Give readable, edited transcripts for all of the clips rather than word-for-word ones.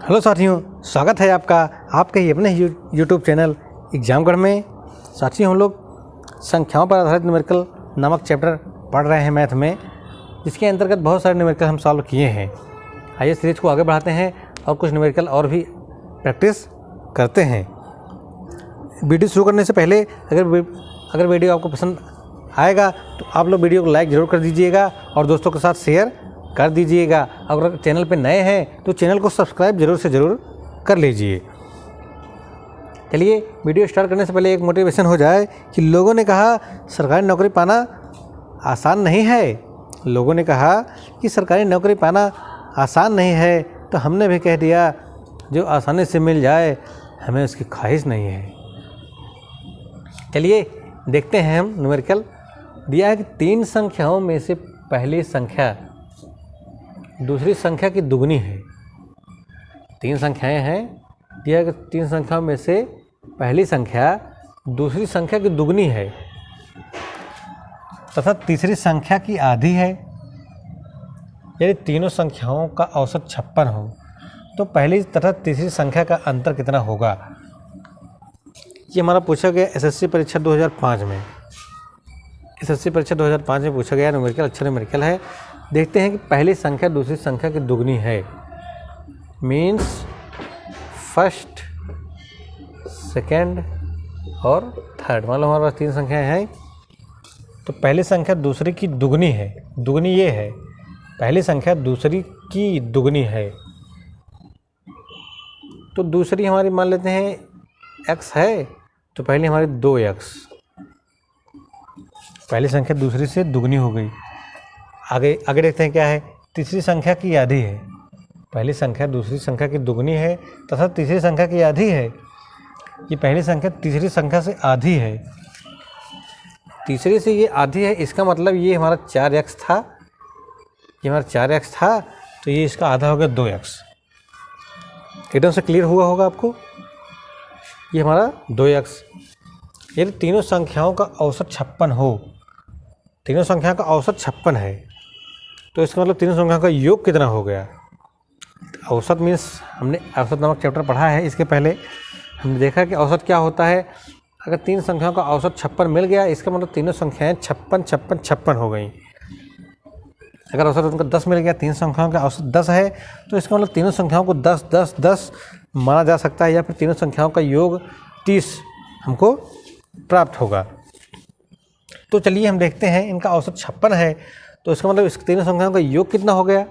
Hello साथियों, स्वागत है आपका आपके ही अपने यूट्यूब चैनल एग्जामगढ़ में। साथियों, हम लोग संख्याओं पर आधारित न्यूमेरिकल नामक चैप्टर पढ़ रहे हैं मैथ में, जिसके अंतर्गत बहुत सारे न्यूमेरिकल हम सॉल्व किए हैं। आइए सीरीज को आगे बढ़ाते हैं और कुछ न्यूमेरिकल और भी प्रैक्टिस करते हैं। वीडियो शुरू करने से पहले अगर वीडियो आपको पसंद आएगा तो आप लोग वीडियो को लाइक ज़रूर कर दीजिएगा और दोस्तों के साथ शेयर कर दीजिएगा। अगर चैनल पे नए हैं तो चैनल को सब्सक्राइब ज़रूर से ज़रूर कर लीजिए। चलिए वीडियो स्टार्ट करने से पहले एक मोटिवेशन हो जाए कि लोगों ने कहा सरकारी नौकरी पाना आसान नहीं है। लोगों ने कहा कि सरकारी नौकरी पाना आसान नहीं है, तो हमने भी कह दिया जो आसानी से मिल जाए हमें उसकी ख्वाहिश नहीं है। चलिए देखते हैं हम न्यूमेरिकल। दिया है कि 3 संख्याओं में से पहली संख्या दूसरी संख्या की दुगनी है। 3 संख्याएं हैं, दिया कि 3 संख्याओं में से पहली संख्या दूसरी संख्या की दुगनी है तथा तीसरी संख्या की आधी है। यदि तीनों संख्याओं का औसत 56 हो तो पहली तथा तीसरी संख्या का अंतर कितना होगा। ये हमारा पूछा गया एसएससी परीक्षा 2005 में। एसएससी परीक्षा 2005 में पूछा गया न्यूमेरिकल, अच्छा न्यूमेरिकल है। देखते हैं कि पहली संख्या दूसरी संख्या की दुगनी है, मीन्स फर्स्ट, सेकेंड और थर्ड। मान लो हमारे पास 3 संख्याएं हैं, तो पहली संख्या दूसरी की दुगनी है। दुगनी ये है, पहली संख्या दूसरी की दुगनी है, तो दूसरी हमारी मान लेते हैं x है, तो पहली हमारी 2x। पहली संख्या दूसरी से दुगनी हो गई। आगे देखते हैं क्या है। तीसरी संख्या की आधी है। पहली संख्या दूसरी संख्या की दुगनी है तथा तीसरी संख्या की आधी है। ये पहली संख्या तीसरी संख्या से आधी है, तीसरी से ये आधी है। इसका मतलब ये हमारा 4x था, ये हमारा 4x था, तो ये इसका आधा हो गया 2x। एकदम से क्लियर हुआ होगा आपको। ये हमारा 2x। यदि तीनों संख्याओं का औसत 56 हो, तीनों संख्या का औसत 56 है, तो इसका मतलब तीनों संख्याओं का योग कितना हो गया। औसत मीन्स हमने औसत नामक चैप्टर पढ़ा है। इसके पहले हमने देखा कि औसत क्या होता है। अगर 3 संख्याओं का औसत 56 मिल गया, इसका मतलब तीनों संख्याएं 56, 56, 56 हो गई। अगर औसत उनका 10 मिल गया, 3 संख्याओं का औसत 10 है, तो इसका मतलब तीनों संख्याओं को 10, 10, 10 माना जा सकता है, या फिर तीनों संख्याओं का योग 30 हमको प्राप्त होगा। तो चलिए हम देखते हैं, इनका औसत 56 है, तो इसका मतलब इस तीनों संख्याओं का योग कितना हो गया।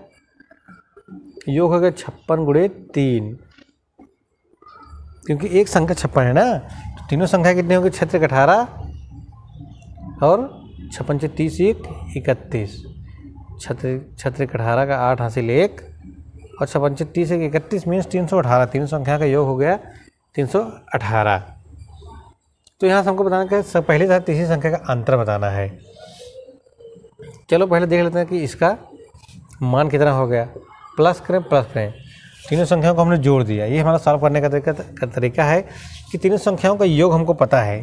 योग हो गया 56 गुणे 3, क्योंकि एक संख्या 56 है ना, तो तीनों संख्या कितनी होगी। 6 × 18 और 56 × 30 = 31। 6 × 18 का 8 हासिल 1 और 56 × 30 = 31 मीन्स 318। तीनों संख्या का योग हो गया 318। तो यहाँ से हमको बताना है पहली तथा तीसरी संख्या का अंतर बताना है। चलो पहले देख लेते हैं कि इसका मान कितना हो गया। प्लस करें। तीनों संख्याओं को हमने जोड़ दिया। ये हमारा सॉल्व करने का तरीका है कि तीनों संख्याओं का योग हमको पता है।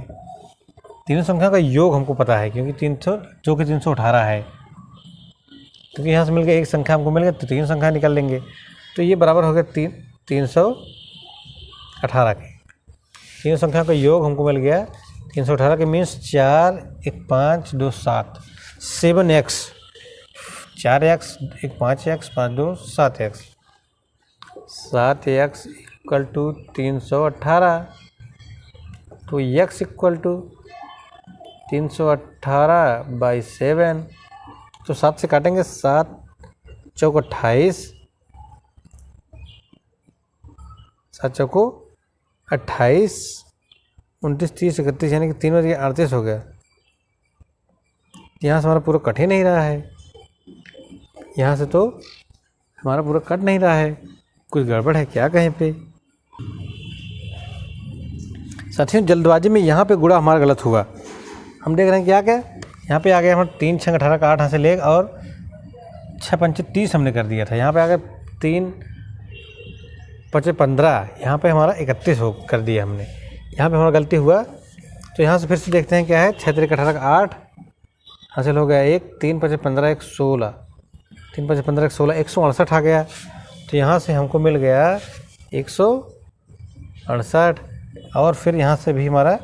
तीनों संख्याओं का योग हमको पता है, क्योंकि 318 है, क्योंकि यहाँ से मिल गया एक संख्या हमको मिल गया, तो 3 संख्या निकाल लेंगे। तो ये बराबर हो गया 318 के। तीनों संख्या का योग हमको मिल गया 318 के, means 4, 1, 5, 2, 7, 7x। 4x, 1, 5x, 5, 2, 7x। 7x = 318। तो x = 318/7। तो 7 से काटेंगे, 7 × 4 = 28, 7 × 4 = 28, 29, 30, 31, यानी कि 3 बजे 38 हो गया। यहाँ से हमारा पूरा कट ही नहीं रहा है। यहाँ से तो हमारा पूरा कट नहीं रहा है, कुछ गड़बड़ है क्या कहीं पे। साथियों, जल्दबाजी में यहाँ पे गुणा हमारा गलत हुआ। हम देख रहे हैं क्या यहाँ पे आ गया हमारा 3 × 6 = 18 का 8 हासिल 1 और 6 × 5 = 30 हमने कर दिया था। यहाँ पे आ गया 3 × 5 = 15, यहाँ पे हमारा 31 कर दिया हमने। यहाँ पे हमारा गलती हुआ। तो यहाँ से फिर से देखते हैं क्या है। 6 × 3 = 18 का 8 हासिल हो गया 1, 3 × 5 = 15, 1, 16, 3 × 5 = 15, 1, 16, 168 आ गया। तो यहाँ से हमको मिल गया 168 और फिर यहाँ से भी हमारा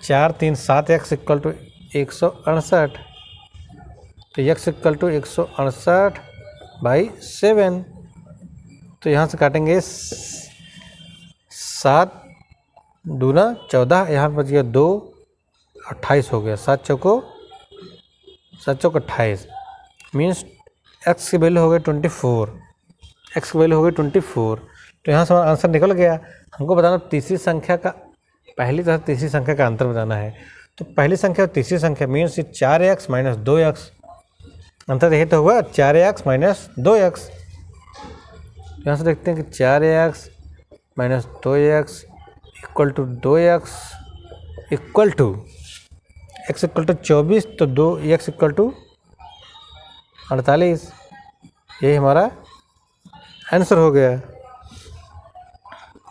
4 3 7 x इक्वल टू 168, तो x इक्वल टू 168/7। तो यहाँ से काटेंगे 7 दूना 14, यहाँ पर बच गया 2, 28 हो गया। 7 चौको 28 मीन्स x की वैल्यू हो गई 24, x की वैल्यू हो गई 24। तो यहाँ से हमारा आंसर निकल गया। हमको बताना तीसरी संख्या का, पहली तथा तीसरी संख्या का अंतर बताना है। तो पहली संख्या और तीसरी संख्या मीन्स 4x माइनस 2x, अंतर यही तो हुआ 4x माइनस 2x। यहाँ से देखते हैं कि 4x minus 2x equal to 2x equal to x equal to 24, तो 2x इक्वल टू 48। यही हमारा आंसर हो गया,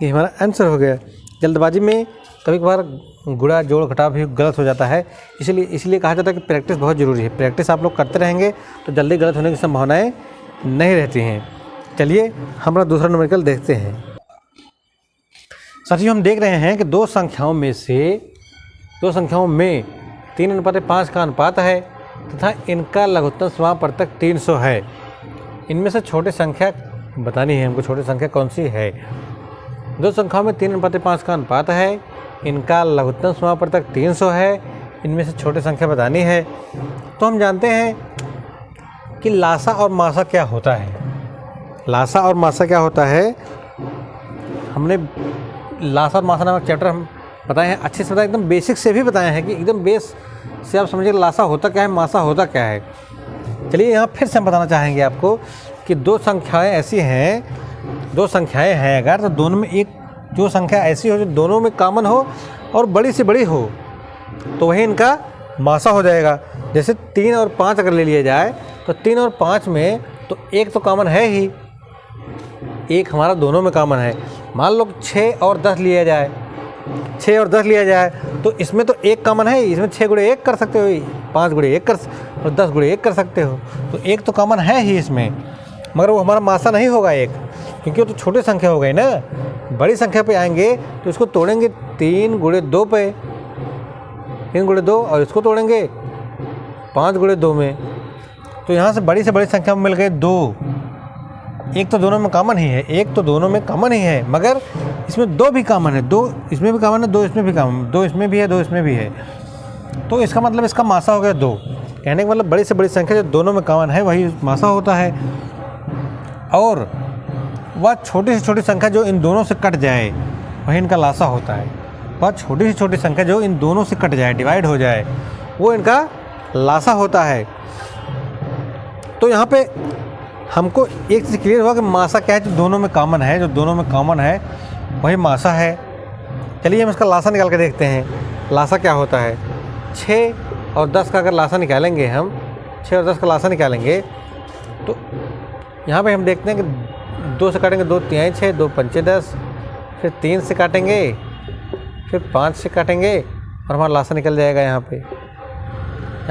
ये हमारा आंसर हो गया। जल्दबाजी में कभी कभार गुणा जोड़ घटाव भी गलत हो जाता है, इसलिए कहा जाता है कि प्रैक्टिस बहुत ज़रूरी है। प्रैक्टिस आप लोग करते रहेंगे तो जल्दी गलत होने की संभावनाएं नहीं रहती हैं। चलिए हमारा दूसरा न्यूमेरिकल देखते हैं। साथियों, हम देख रहे हैं कि दो संख्याओं में 3:5 का अनुपात है तथा इनका लघुत्तम समापवर्तक 300 है। इनमें से छोटी संख्या बतानी है हमको, छोटी संख्या कौन सी है। दो संख्याओं में 3:5 का अनुपात है, इनका लघुत्तम समापवर्तक 300 है, इनमें से छोटी संख्या बतानी है। तो हम जानते हैं कि लासा और मासा क्या होता है। लासा और मासा क्या होता है, हमने लासा और मासा नामक चैप्टर हम बताए हैं, अच्छे से बताए, एकदम बेसिक से भी बताए हैं कि एकदम बेस से आप समझिए लासा होता क्या है, मासा होता क्या है। चलिए यहाँ फिर से हम बताना चाहेंगे आपको कि दो संख्याएं हैं अगर, तो दोनों में एक जो संख्या ऐसी हो जो दोनों में कॉमन हो और बड़ी से बड़ी हो, तो वही इनका मासा हो जाएगा। जैसे 3 और 5 अगर ले लिया जाए तो 3 और 5 में तो एक तो कॉमन है ही, एक हमारा दोनों में कॉमन है। मान लो 6 और 10 लिया जाए, 6 और 10 लिया जाए तो इसमें तो एक कॉमन है, इसमें 6 गुणे 1 कर सकते हो, 5 गुणे 1 और 10 गुणे 1 कर सकते हो, तो एक तो कॉमन है ही इसमें, मगर वो हमारा मासा नहीं होगा एक, क्योंकि वो तो छोटी संख्या हो गई ना। बड़ी संख्या पे आएंगे तो इसको तोड़ेंगे 3 गुणे 2 पे, 3 गुणे 2, और इसको तोड़ेंगे 5 गुणे 2 में। तो यहाँ से बड़ी संख्या में मिल गए 2, एक तो दोनों में कॉमन ही है, एक तो दोनों में कॉमन ही है, मगर इसमें 2 भी कॉमन है, 2 इसमें भी कॉमन है, 2 इसमें भी कॉमन, 2 इसमें भी है, 2 इसमें भी है। तो इसका मतलब इसका मासा हो गया 2। कहने का मतलब बड़ी से बड़ी संख्या जो दोनों में कॉमन है वही मासा होता है, और वह छोटी से छोटी संख्या जो इन दोनों से कट जाए वही इनका लासा होता है। वह छोटी से छोटी संख्या जो इन दोनों से कट जाए, डिवाइड हो जाए, वो इनका लासा होता है। तो यहाँ पे हमको एक चीज़ क्लियर हुआ कि मासा क्या है, जो दोनों में कॉमन है, जो दोनों में कॉमन है वही मासा है। चलिए हम इसका लासा निकाल के देखते हैं, लासा क्या होता है। 6 और 10 का अगर लासा निकालेंगे हम, 6 और 10 का लासा निकालेंगे तो यहाँ पे हम देखते हैं कि 2 से काटेंगे, 2 3 6, 2 5 10, फिर 3 से काटेंगे, फिर 5 से काटेंगे और हमारा लासा निकल जाएगा। यहाँ पे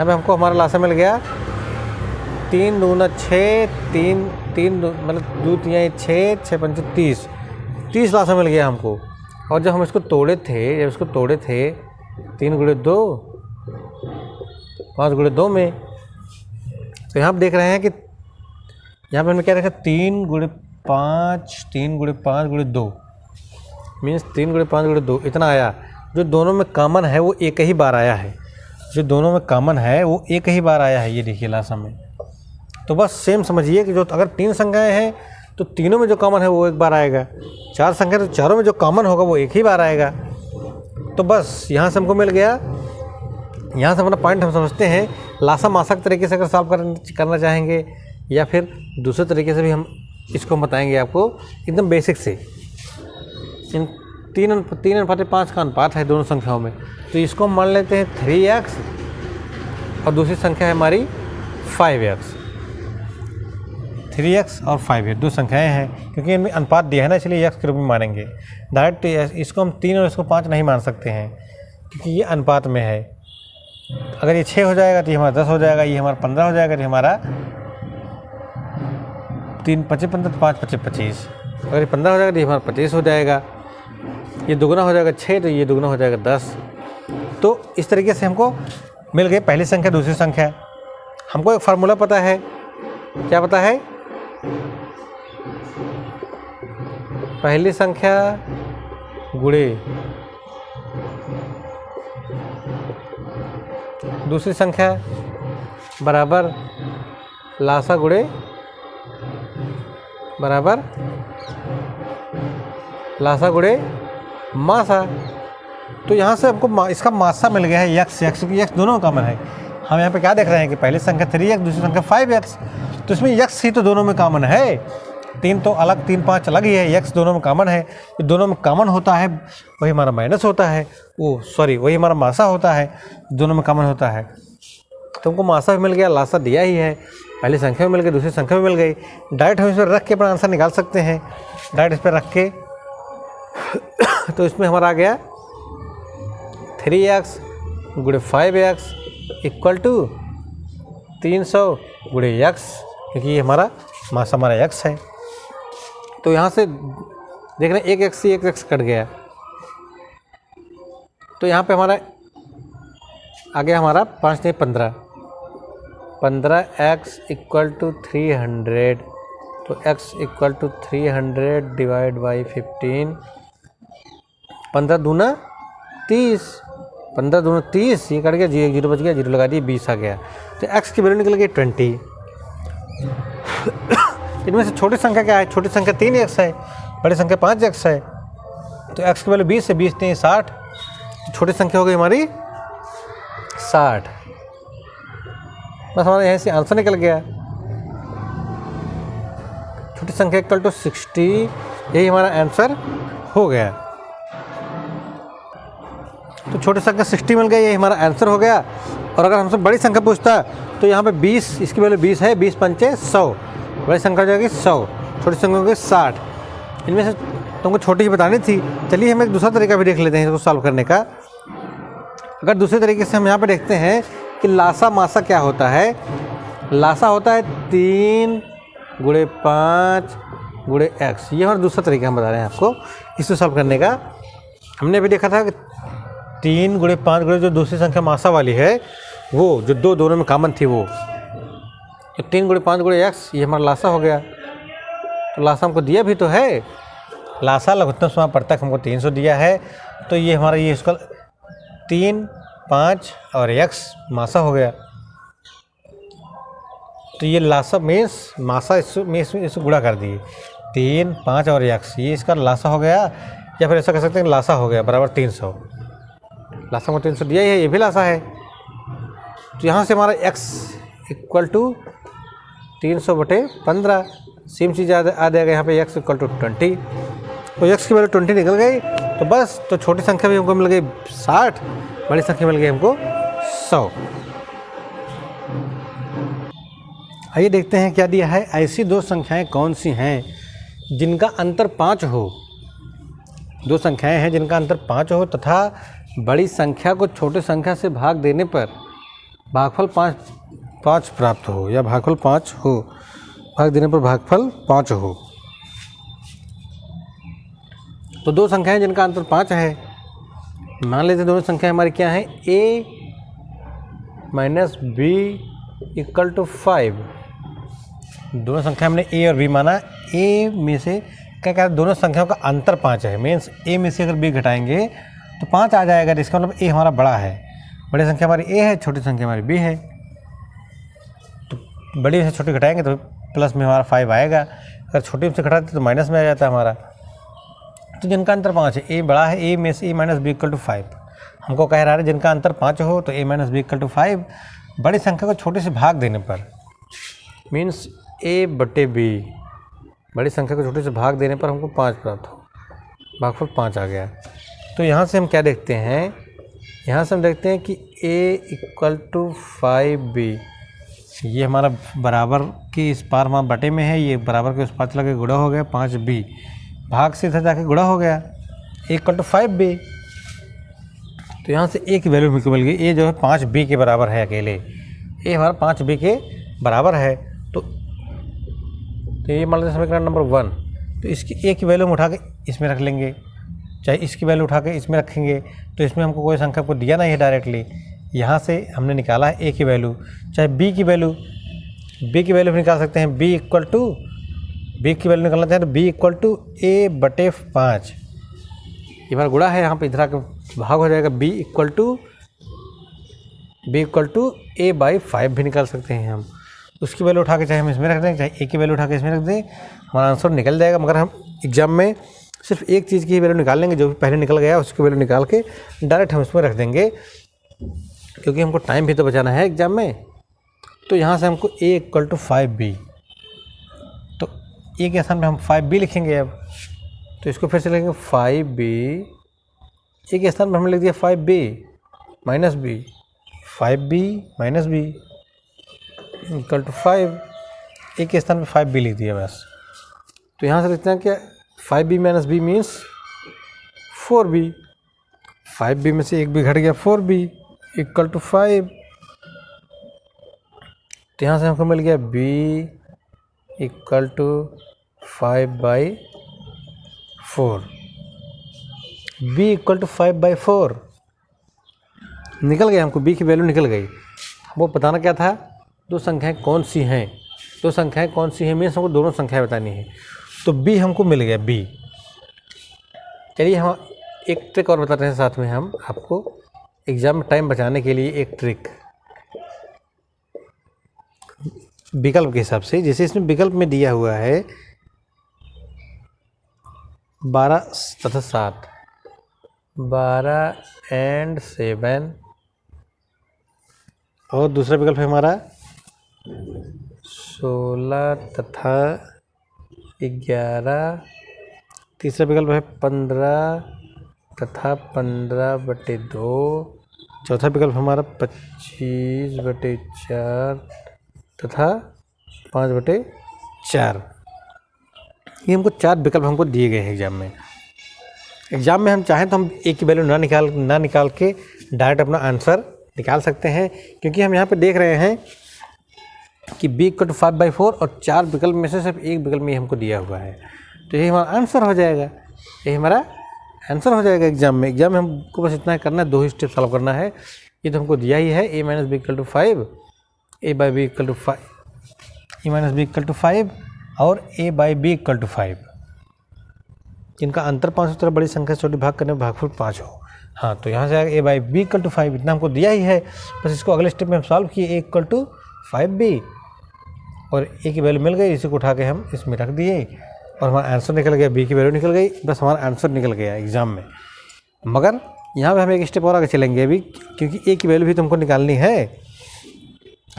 हमको हमारा लासा मिल गया 3 दूना 6, 3 मतलब 2 3 6, 6 5 30 लासा मिल गया हमको। और जब हम इसको तोड़े थे 3 गुणे 2, 5 गुणे 2 में, तो यहाँ आप देख रहे हैं कि यहाँ पे हमने क्या रखा 3 गुणे 5 गुणे 2 मीन्स 3 गुणे 5 गुणे 2 इतना आया। जो दोनों में कॉमन है वो एक ही बार आया है, जो दोनों में कॉमन है वो एक ही बार आया है, ये देखिए लासा में। तो बस सेम समझिए कि जो अगर 3 संख्याएं हैं तो तीनों में जो कॉमन है वो एक बार आएगा, 4 संख्या तो चारों में जो कॉमन होगा वो एक ही बार आएगा। तो बस यहाँ से हमको मिल गया। यहाँ से अपना पॉइंट हम समझते हैं। लासा मासा के तरीके से अगर सॉल्व करना चाहेंगे या फिर दूसरे तरीके से भी हम इसको बताएंगे आपको, एकदम बेसिक से। इन 3:5 का अनुपात है दोनों संख्याओं में, तो इसको मान लेते हैं 3x और दूसरी संख्या है हमारी 5x। 3x और 5x दो संख्याएं हैं, क्योंकि इनमें अनुपात दिया है ना, इसलिए x के रूप में मानेंगे। डायरेक्ट इसको हम 3 और इसको 5 नहीं मान सकते हैं, क्योंकि ये अनुपात में है। अगर ये 6 हो जाएगा तो ये हमारा 10 हो जाएगा, ये हमारा 15 हो जाएगा, तो हमारा 3 5 15 5 25 25। अगर ये 15 हो जाएगा तो ये हमारा 25 हो जाएगा। ये दुगना हो जाएगा 6, तो ये दुगना हो जाएगा 10। तो इस तरीके से हमको मिल गई पहली संख्या दूसरी संख्या। हमको एक फार्मूला पता है, क्या पता है? पहली संख्या गुणे दूसरी संख्या बराबर लासा गुणे बराबर लासा गुणे मासा। तो यहाँ से हमको इसका मासा मिल गया है यक्स। यक्स दोनों कॉमन है। हम यहाँ पे क्या देख रहे हैं कि पहली संख्या 3x, दूसरी संख्या 5x, तो इसमें यक्स ही तो दोनों में कॉमन है। 3 तो अलग, 3 5 अलग ही है, यक्स दोनों में कॉमन है। जो दोनों में कॉमन होता है वही हमारा माइनस होता है, वही हमारा मासा होता है, दोनों में कॉमन होता है। तो हमको मासा भी मिल गया, लासा दिया ही है, पहली संख्या में मिल गई, दूसरी संख्या में मिल गई। डायरेक्ट हम इस पर रख के अपना आंसर निकाल सकते हैं। डायरेक्ट इस पर रख के तो इसमें हमारा आ गया 3x गुणे 5x इक्वल टू 300 गुणे x, क्योंकि ये हमारा मासा हमारा x है। तो यहाँ से देख रहे हैं एक x कट गया, तो यहाँ पे हमारा आ गया हमारा 5 नहीं 15x इक्वल टू 300, तो x equal to 300 divide by 15। 15 दूना 30, 15 दूना 30, ये कट गया, 0 बच गया, 0 लगा दिए, 20 आ गया। तो x की वैल्यू निकल गई 20। इनमें से छोटी संख्या क्या है? छोटी संख्या 3x है, बड़ी संख्या 5x है। तो x की वैल्यू 20 है, 20 नहीं 60, तो छोटी संख्या हो गई हमारी 60। बस हमारा यहाँ से आंसर निकल गया। छोटी संख्या इक्वल टू 60, यही हमारा आंसर हो गया। तो छोटी संख्या 60 मिल गई, यही हमारा आंसर हो गया। और अगर हमसे बड़ी संख्या पूछता तो यहाँ पे 20, इसकी वैल्यू 20 है, 20 पंचे 100, बड़ी संख्या हो जाएगी 100, छोटी संख्या हो गई 60। इनमें से तुमको छोटी ही बतानी थी। चलिए हम एक दूसरा तरीका भी देख लेते हैं इसको सॉल्व करने का। अगर दूसरे तरीके से हम यहाँ पे देखते हैं कि लासा मासा क्या होता है। लासा होता है 3 गुणे 5 गुणे x। ये हमारा दूसरा तरीका हम बता रहे हैं आपको इसको सॉल्व करने का। हमने अभी देखा था कि 3 गुणे 5 गुणे जो दूसरी संख्या मासा वाली है, वो जो दोनों में कॉमन थी, वो तो 3 गुणे 5 गुणे x, ये हमारा लासा हो गया। तो लासा हमको दिया भी तो है, लासा लघुत्तम समापवर्तक हमको 300 दिया है। तो ये हमारा ये इसका 3 5 और x मासा हो गया। तो ये लासा मीन्स मासा इसको गुणा कर दिए, 3 5 और x, ये इसका लासा हो गया। या फिर ऐसा कह सकते हैं लासा हो गया बराबर 300। लासा को 300 दिया ही है, ये भी लासा है। तो यहाँ से हमारा x इक्वल टू 300/15, सेम चीज़ आ जाएगा यहाँ पे, x इक्वल टू 20। तो x की वैल्यू 20 निकल गई। तो बस, तो छोटी संख्या भी हमको मिल गई 60, बड़ी संख्या मिल गई हमको 100। आइए देखते हैं क्या दिया है। ऐसी दो संख्याएं कौन सी हैं जिनका अंतर 5 हो। दो संख्याएं हैं जिनका अंतर 5 हो तथा बड़ी संख्या को छोटी संख्या से भाग देने पर भागफल 5 प्राप्त हो, या भागफल 5 हो, भाग देने पर भागफल 5 हो। तो दो संख्याएं जिनका अंतर 5 है। मान लेते हैं दोनों संख्याएं हमारी क्या हैं, a minus B equal to 5। दोनों संख्या हमने a और b माना। a में से क्या कहते हैं, दोनों संख्याओं का अंतर 5 है। मीन्स a में से अगर b घटाएंगे तो 5 आ जाएगा, जिसका मतलब a हमारा बड़ा है। बड़ी संख्या हमारी a है, छोटी संख्या हमारी b है। तो बड़ी से छोटी घटाएंगे तो प्लस में हमारा 5 आएगा, अगर छोटी से घटाते तो माइनस में आ जाता है हमारा। तो जिनका अंतर 5 है, a बड़ा है, a में से a minus B equal to 5। हमको कह रहा है जिनका अंतर 5 हो तो a minus B equal to 5, बड़ी संख्या को छोटे से भाग देने पर, मीन्स a/b, बड़ी संख्या को छोटे से भाग देने पर हमको 5 प्राप्त हो, भागफल 5 आ गया। तो यहाँ से हम क्या देखते हैं, यहाँ से हम देखते हैं कि a इक्वल टू 5b, ये हमारा बराबर के इस पार हमारा बटे में है, ये बराबर के उस पार चला के गुणा हो गया 5b, भाग से इधर जाके गुणा हो गया, a इक्वल टू 5b। तो यहाँ से a की वैल्यू हमको मिल गई, a जो है 5b के बराबर है अकेले, a हमारा 5b के बराबर है। तो ये मान लेते हैं समीकरण नंबर 1। तो इसकी ए की वैल्यू हम उठा के इसमें रख लेंगे, चाहे इसकी वैल्यू उठा के इसमें रखेंगे। तो इसमें हमको कोई संख्या को दिया नहीं है डायरेक्टली, यहाँ से हमने निकाला है ए की वैल्यू। चाहे बी की वैल्यू भी निकाल सकते हैं। बी की वैल्यू निकालना चाहें तो बी इक्वल टू ए बटे 5। ये बार गुणा है, यहाँ पे इधर आके भाग हो जाएगा। B equal to A by 5 भी निकाल सकते हैं हम। उसकी वैल्यू उठा के चाहे हम इसमें रख दें, चाहे ए की वैल्यू उठा के इसमें रख दें, हमारा आंसर निकल जाएगा। मगर हम एग्जाम में सिर्फ एक चीज़ की वैल्यू निकाल लेंगे, जो भी पहले निकल गया उसकी वैल्यू निकाल के डायरेक्ट हम इसमें रख देंगे, क्योंकि हमको टाइम भी तो बचाना है एग्जाम में। तो यहाँ से हमको a इक्वल टू 5b, तो a के स्थान पे हम 5b लिखेंगे। अब तो इसको फिर से लिखेंगे 5b, a के स्थान पर हमने लिख दिया 5b minus b, 5b minus b equal to 5, a के स्थान पे 5b लिख दिया बस। तो यहाँ से लिखते हैं क्या, 5b minus b means 4b, 5b में से एक भी घट गया, 4b इक्वल टू 5। तो यहाँ से हमको मिल गया b equal to 5/4, b equal to 5/4 निकल गया। हमको b की वैल्यू निकल गई। वो बताना क्या था, दो संख्याएं कौन सी हैं, दो संख्याएं कौन सी हैं मीन्स हमको दोनों संख्याएं बतानी है। तो b हमको मिल गया b। चलिए हम एक ट्रिक और बताते हैं साथ में हम आपको, एग्ज़ाम में टाइम बचाने के लिए एक ट्रिक विकल्प के हिसाब से। जैसे इसमें विकल्प में दिया हुआ है 12 तथा 7, 12 एंड 7, और दूसरा विकल्प है हमारा 16 तथा 11, तीसरा विकल्प है 15 तथा 15/2, चौथा विकल्प हमारा 25/4 तथा 5/4। ये हमको 4 विकल्प हमको दिए गए हैं एग्जाम में। एग्जाम में हम चाहें तो हम ए की वैल्यू ना निकाल के डायरेक्ट अपना आंसर निकाल सकते हैं, क्योंकि हम यहाँ पे देख रहे हैं कि b इक्वल टू 5/4 और 4 विकल्प में से सिर्फ एक विकल्प में हमको दिया हुआ है। तो यही हमारा आंसर हो जाएगा, यही हमारा आंसर हो जाएगा एग्जाम में। एग्जाम में हमको बस इतना करना है, 2 ही स्टेप सॉल्व करना है। ये तो हमको दिया ही है, a minus b equal to 5, a by B equal to 5, A minus B equal to 5 और a by B equal to 5। इनका अंतर 5 से तरह बड़ी संख्या छोटी भाग करने में भागफल 5 हो। हाँ, तो यहाँ से आएगा a by B equal to 5, इतना हमको दिया ही है। बस इसको अगले स्टेप में हम सॉल्व किए, a इक्वल टू 5b, और a की वैल्यू मिल गई, इसी को उठा के हम इसमें रख दिए और हमारा आंसर निकल गया। b की वैल्यू निकल गई, बस हमारा आंसर निकल गया एग्जाम में। मगर यहाँ पे हम एक स्टेप और आगे चलेंगे अभी, क्योंकि a की वैल्यू भी तुमको निकालनी है।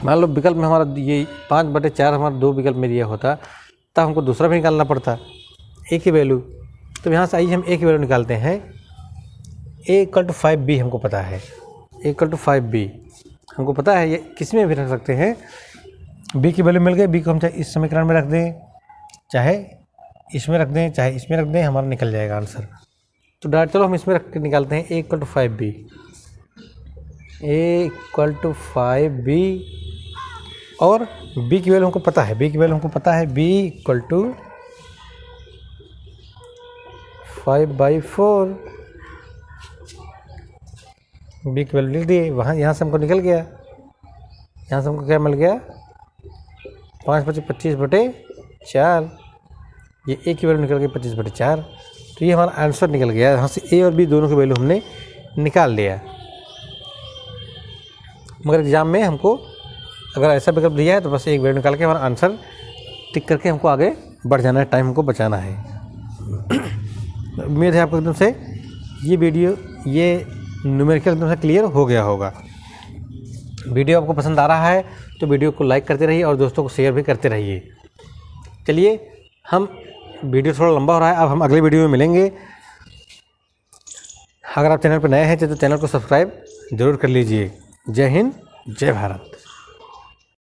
मान लो विकल्प में हमारा ये 5/4 हमारा 2 विकल्प में दिया होता, तब हमको दूसरा भी निकालना पड़ता a की वैल्यू। तो यहाँ से आइए हम a की वैल्यू निकालते हैं। a इक्वल टू 5b हमको पता है, a इक्वल टू 5b हमको पता है, ये किस में भी रख सकते हैं। b की वैल्यू मिल गई, b को हम चाहे इस समीकरण में रख दें, चाहे इसमें रख दें, चाहे इसमें रख दें, हमारा निकल जाएगा आंसर। तो डायरेक्ट चलो हम इसमें रख के निकालते हैं। a equal to 5b, a equal to 5b, और b की वैल्यू हमको पता है, b की वैल्यू हमको पता है, b इक्वल टू 5/4। b की वैल्यू लिख दिए, वहाँ यहाँ से हमको निकल गया, यहाँ से हमको क्या मिल गया, 5/25/4। ये a की वैल्यू निकल गई 25/4। तो ये हमारा आंसर निकल गया। यहाँ से a और b दोनों की वैल्यू हमने निकाल लिया। मगर एग्जाम में हमको अगर ऐसा विकल्प दिया है तो बस एक वैल्यू निकाल के हमारा आंसर टिक करके हमको आगे बढ़ जाना है, टाइम हमको बचाना है। उम्मीद है आपको एकदम से ये वीडियो, ये न्यूमेरिकल एकदम से क्लियर हो गया होगा। वीडियो आपको पसंद आ रहा है तो वीडियो को लाइक करते रहिए और दोस्तों को शेयर भी करते रहिए। चलिए, हम वीडियो थोड़ा लंबा हो रहा है, अब हम अगले वीडियो में मिलेंगे। अगर आप चैनल पर नए हैं तो चैनल को सब्सक्राइब जरूर कर लीजिए। जय हिंद, जय भारत।